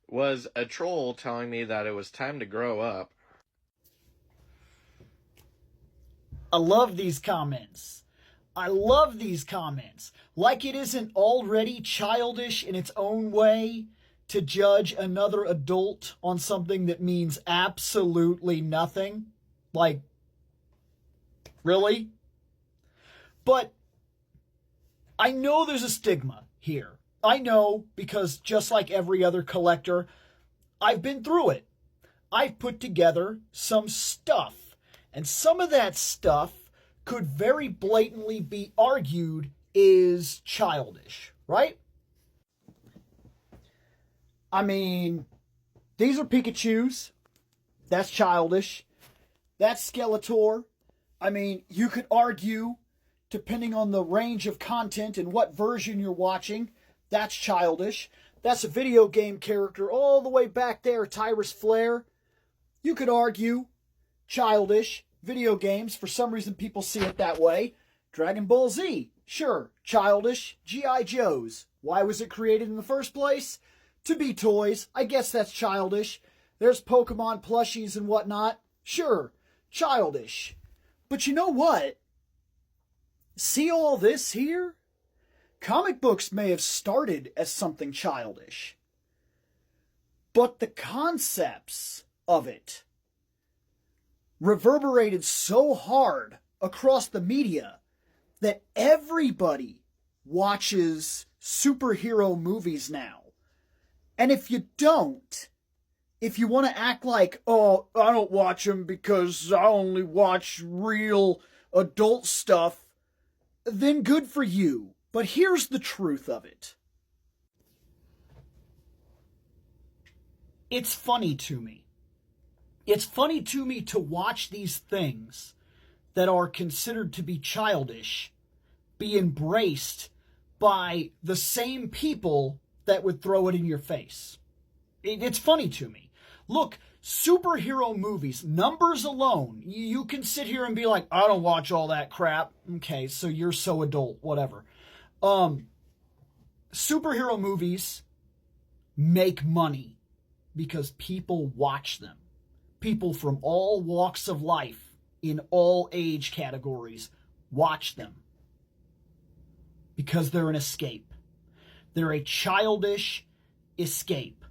was a troll telling me that it was time to grow up. I love these comments. I love these comments. Like it isn't already childish in its own way to judge another adult on something that means absolutely nothing. Like, really? But I know there's a stigma here. I know because just like every other collector, I've been through it. I've put together some stuff. And some of that stuff could very blatantly be argued is childish, right? I mean, these are Pikachus. That's childish. That's Skeletor. I mean, you could argue, depending on the range of content and what version you're watching, that's childish. That's a video game character all the way back there, Tyrus Flare. You could argue, childish. Video games, for some reason people see it that way. Dragon Ball Z, sure, childish. G.I. Joes, why was it created in the first place? To be toys, I guess that's childish. There's Pokemon plushies and whatnot, sure, childish. But you know what? See all this here? Comic books may have started as something childish, but the concepts of it reverberated so hard across the media that everybody watches superhero movies now. And if you don't, if you want to act like, oh, I don't watch them because I only watch real adult stuff, then good for you. But here's the truth of it. It's funny to me. It's funny to me to watch these things that are considered to be childish be embraced by the same people that would throw it in your face. It's funny to me. Look, superhero movies, numbers alone, you can sit here and be like, I don't watch all that crap. Okay, so you're so adult, whatever. Superhero movies make money because people watch them. People from all walks of life, in all age categories, watch them. Because they're an escape. They're a childish escape.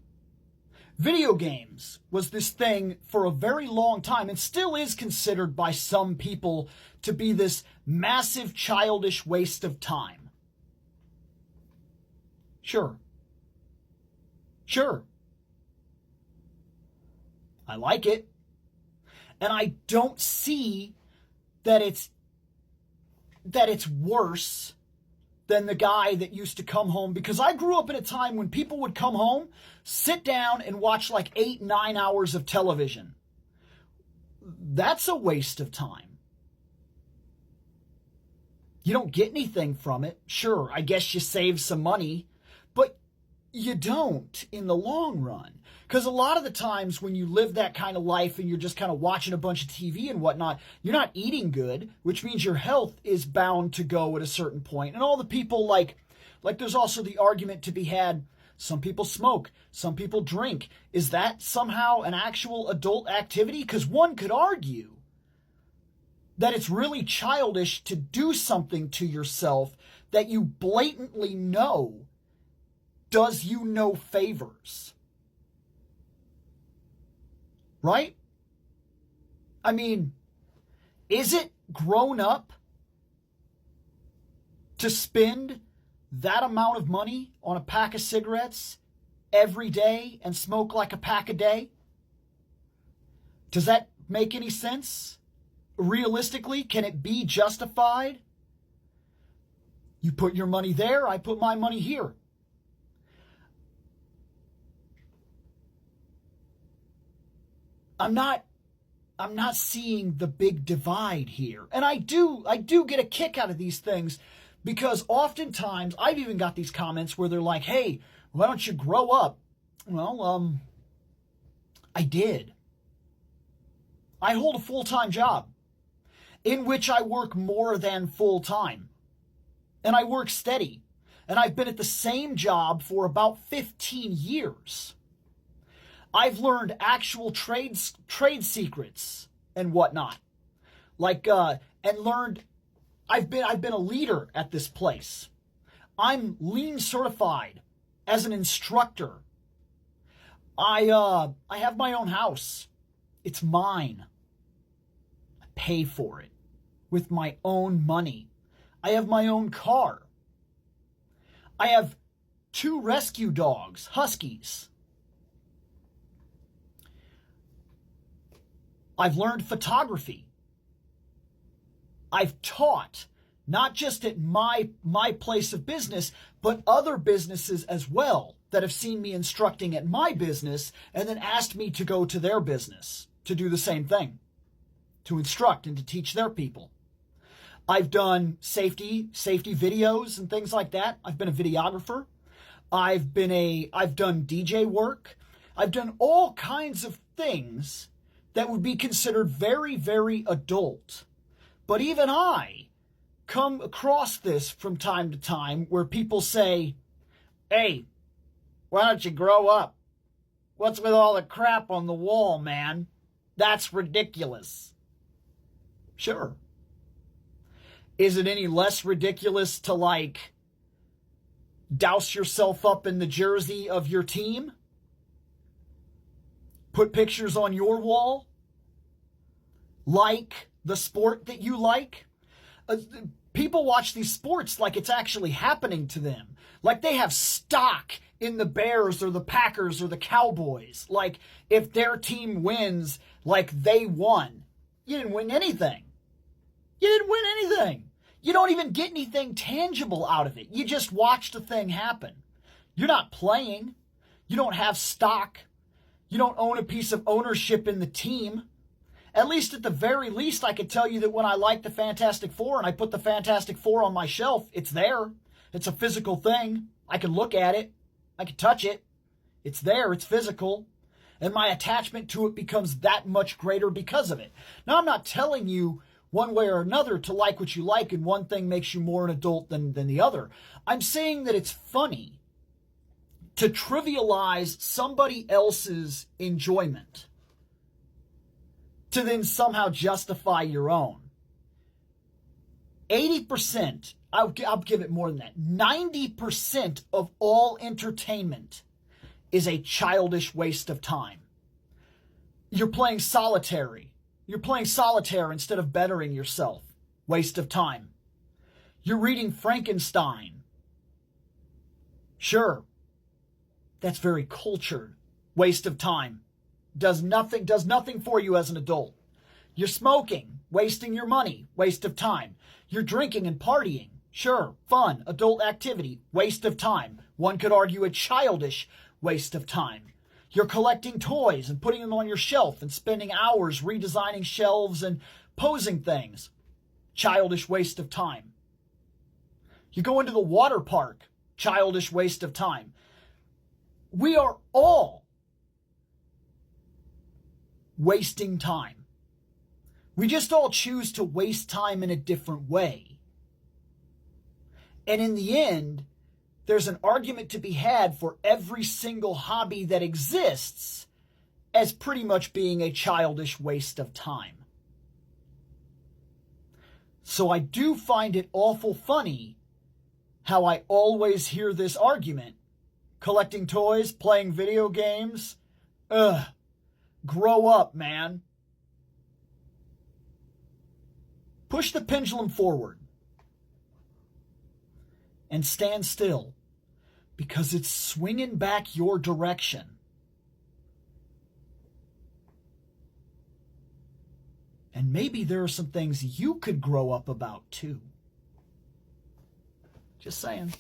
Video games was this thing for a very long time and still is considered by some people to be this massive childish waste of time. Sure. I like it. And I don't see that it's worse than the guy that used to come home. Because I grew up in a time when people would come home, sit down and watch like 8-9 hours of television. That's a waste of time. You don't get anything from it. Sure, I guess you save some money, but you don't in the long run. Because a lot of the times when you live that kind of life and you're just kind of watching a bunch of TV and whatnot, you're not eating good, which means your health is bound to go at a certain point. And all the people like there's also the argument to be had, some people smoke, some people drink. Is that somehow an actual adult activity? Because one could argue that it's really childish to do something to yourself that you blatantly know does you no favors. Right? I mean, is it grown up to spend that amount of money on a pack of cigarettes every day and smoke like a pack a day? Does that make any sense? Realistically, can it be justified? You put your money there, I put my money here. I'm not seeing the big divide here. And I do get a kick out of these things because oftentimes I've even got these comments where they're like, hey, why don't you grow up? Well, I did. I hold a full-time job in which I work more than full-time. And I work steady. And I've been at the same job for about 15 years. I've learned actual trade secrets and whatnot. And learned I've been a leader at this place. I'm lean certified as an instructor. I have my own house. It's mine. I pay for it with my own money. I have my own car. I have 2 rescue dogs, huskies. I've learned photography. I've taught, not just at my place of business, but other businesses as well that have seen me instructing at my business and then asked me to go to their business to do the same thing, to instruct and to teach their people. I've done safety videos and things like that. I've been a videographer. I've done DJ work. I've done all kinds of things that would be considered very, very adult. But even I come across this from time to time where people say, "Hey, why don't you grow up? What's with all the crap on the wall, man? That's ridiculous." Sure. Is it any less ridiculous to, like, douse yourself up in the jersey of your team? Put pictures on your wall? Like the sport that you like? People watch these sports like it's actually happening to them. Like they have stock in the Bears or the Packers or the Cowboys. Like if their team wins, like they won. You didn't win anything. You didn't win anything. You don't even get anything tangible out of it. You just watched a thing happen. You're not playing. You don't have stock. You don't own a piece of ownership in the team. At least at the very least, I could tell you that when I like the Fantastic Four and I put the Fantastic Four on my shelf, it's there. It's a physical thing. I can look at it. I can touch it. It's there. It's physical. And my attachment to it becomes that much greater because of it. Now, I'm not telling you one way or another to like what you like and one thing makes you more an adult than the other. I'm saying that it's funny to trivialize somebody else's enjoyment to then somehow justify your own. 80%, I'll give it more than that, 90% of all entertainment is a childish waste of time. You're playing solitaire. You're playing solitaire instead of bettering yourself. Waste of time. You're reading Frankenstein. Sure, that's very cultured. Waste of time. Does nothing for you as an adult. You're smoking, wasting your money, waste of time. You're drinking and partying, sure, fun, adult activity, waste of time. One could argue a childish waste of time. You're collecting toys and putting them on your shelf and spending hours redesigning shelves and posing things. Childish waste of time. You go into the water park, childish waste of time. We are all wasting time. We just all choose to waste time in a different way. And in the end, there's an argument to be had for every single hobby that exists as pretty much being a childish waste of time. So I do find it awful funny how I always hear this argument. Collecting toys, playing video games, grow up, man. Push the pendulum forward and stand still because it's swinging back your direction. And maybe there are some things you could grow up about too. Just saying.